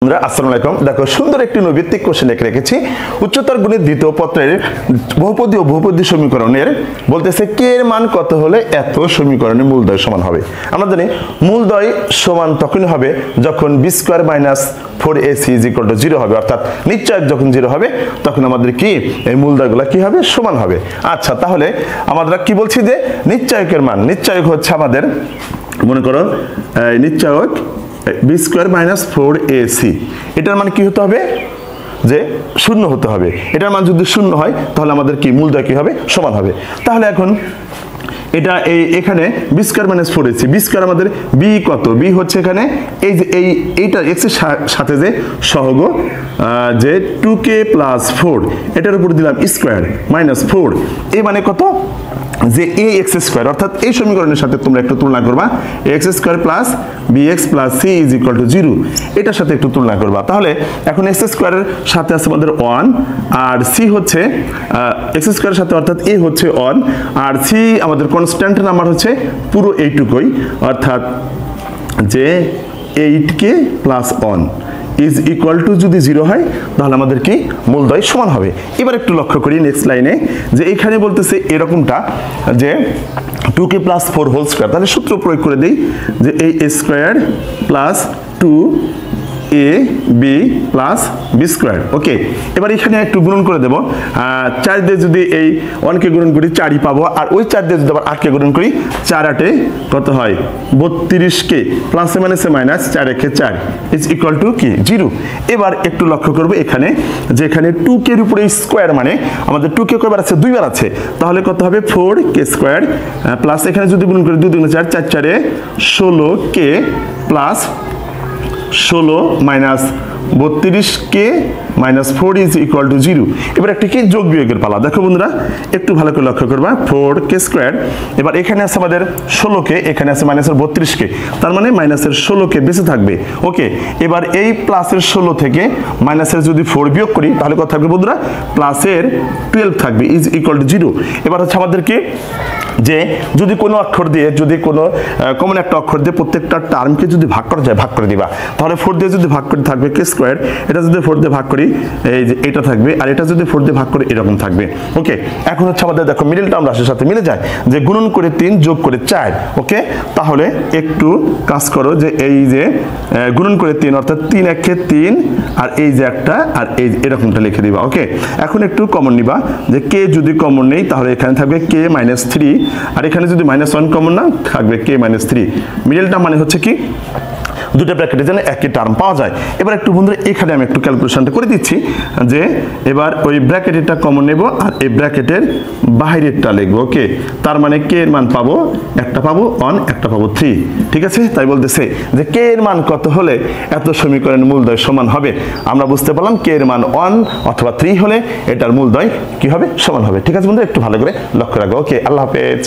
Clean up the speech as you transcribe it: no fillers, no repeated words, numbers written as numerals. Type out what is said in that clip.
আসসালামু আলাইকুম। দেখো সুন্দর একটি নৈবেত্তিক কোশ্চেন লিখে রেখেছি। উচ্চতর গণিত দ্বিতীয় পত্রের বহুপদী ও বহুপদী সমীকরণের বলতেছে কে এর মান কত হলে এত সমীকরণের মূলদ্বয় সমান হবে। আমরা জানি মূলদ্বয় সমান তখনই হবে যখন b² - 4ac = 0 হবে, অর্থাৎ নিশ্চয়ক যখন 0 হবে তখন আমাদের কি এই মূলদ্বয়গুলো কি হবে সমান হবে। আচ্ছা, তাহলে আমরা কি বলছি যে নিশ্চয়কের মান, নিশ্চয়ক হচ্ছে আমাদের মনে করো নিশ্চয়ক b² - 4ac, এটার মান কি হতে হবে যে শূন্য হতে হবে। এটার মান যদি শূন্য হয় তাহলে আমাদের কি মূলদ্বয় কি হবে সমান হবে। তাহলে এখন এটা এখানে b² - 4ac, b² আমাদের b কত, b হচ্ছে এখানে এই যে এইটা x এর সাথে যে সহগ যে 2k + 4 এটার উপর দিলাম স্কয়ার -4, এই মানে কত যে ax², অর্থাৎ এই সমীকরণের সাথে তোমরা একটু তুলনা করবা x² + bx + c = 0, এটার সাথে একটু তুলনা করবা। তাহলে এখন x² এর সাথে আছে আমাদের 1 আর c হচ্ছে x² এর সাথে, অর্থাৎ a হচ্ছে 1 আর c আমাদের কনস্ট্যান্ট নাম্বার হচ্ছে পুরো এইটুকুই, অর্থাৎ যে 8k + 1 = যদি 0 হয় তাহলে আমাদের কি মূলদ্বয় সমান হবে। এবার একটু লক্ষ্য করি নেক্সট লাইনে যে এখানে বলতেছে এরকমটা যে 2k + 4 হোল স্কয়ার, তাহলে সূত্র প্রয়োগ করে দেই যে এই a² + 2ab + b²। ওকে, এবার এখানে একটু গুণন করে দেব, 4 দিয়ে যদি এই 1 কে গুণন করি 4ই পাবো, আর ওই 4 দিয়ে যদি আবার 8 কে গুণন করি 4 8 এ কত হয় 32k প্লাসে মাইনাসে মাইনাস 4 1 4 = কি 0। এবার একটু লক্ষ্য করব এখানে যে এখানে 2k এর উপরে স্কয়ার, মানে আমাদের 2k কয়বার আছে দুইবার আছে, তাহলে কত হবে 4k² প্লাস এখানে যদি গুণন করি 2 2 4 4 4 এ 16k প্লাস 16 মাইনাস 32k - 4 = 0। এবার একটা কি যোগ বিয়োগের পালা। দেখো বন্ধুরা একটু ভালো করে লক্ষ্য করবা 4k², এবার এখানে আছে আমাদের 16k, এখানে আছে -32k, তার মানে -16k বেঁচে থাকবে। ওকে, এবার এই প্লাসের 16 থেকে মাইনাসের যদি 4 বিয়োগ করি তাহলে কত থাকবে বন্ধুরা প্লাসের 12 থাকবে = 0। এবার হচ্ছে আমাদের কি যে যদি কোনো অক্ষর দিয়ে, যদি কোনো কমন একটা অক্ষর দিয়ে প্রত্যেকটা টার্মকে যদি ভাগ করা যায় ভাগ করে দিবা, তাহলে 4 দিয়ে যদি ভাগ করে থাকবে k², এটা যদি 4 দিয়ে ভাগ করি এই যে এটা থাকবে, আর এটা যদি 4 দিয়ে ভাগ করে এরকম থাকবে। ওকে, এখন হচ্ছে আমাদের দেখো মিডল টার্ম রাশির সাথে মিলে যায় যে গুণন করে 3 যোগ করে 4। ওকে, তাহলে একটু কাজ করো যে এই যে গুণন করে 3 অর্থাৎ 3 1 3 আর এই যে একটা আর এই এরকমটা লিখে দিবা। ওকে, এখন একটু কমন নিবা যে k যদি কমন নেই তাহলে এখানে থাকবে k - 3, আর এখানে যদি -1 কমন না থাকবে k - 3। মিডলটা মানে হচ্ছে কি দুটো ব্র্যাকেটের জন্য একই টার্ম পাওয়া যায়। এবার একটু বন্ধুরা এখানে আমি একটু ক্যালকুলেশনটা করে দিচ্ছি যে এবার ওই ব্র্যাকেটেরটা কমন নেব আর এই ব্র্যাকেটের বাইরেরটা লিখব। ওকে, তার মানে k এর মান পাবো, একটা পাবো 1, একটা পাবো 3। ঠিক আছে, তাই বলতেছে যে k এর মান কত হলে এত সমীকরণের মূলদ্বয় সমান হবে। আমরা বুঝতে পারলাম k এর মান 1 অথবা 3 হলে এটার মূলদ্বয় কি হবে সমান হবে। ঠিক আছে বন্ধুরা, একটু ভালো করে লক্ষ্য রাখবো। ওকে, আল্লাহ হাফেজ।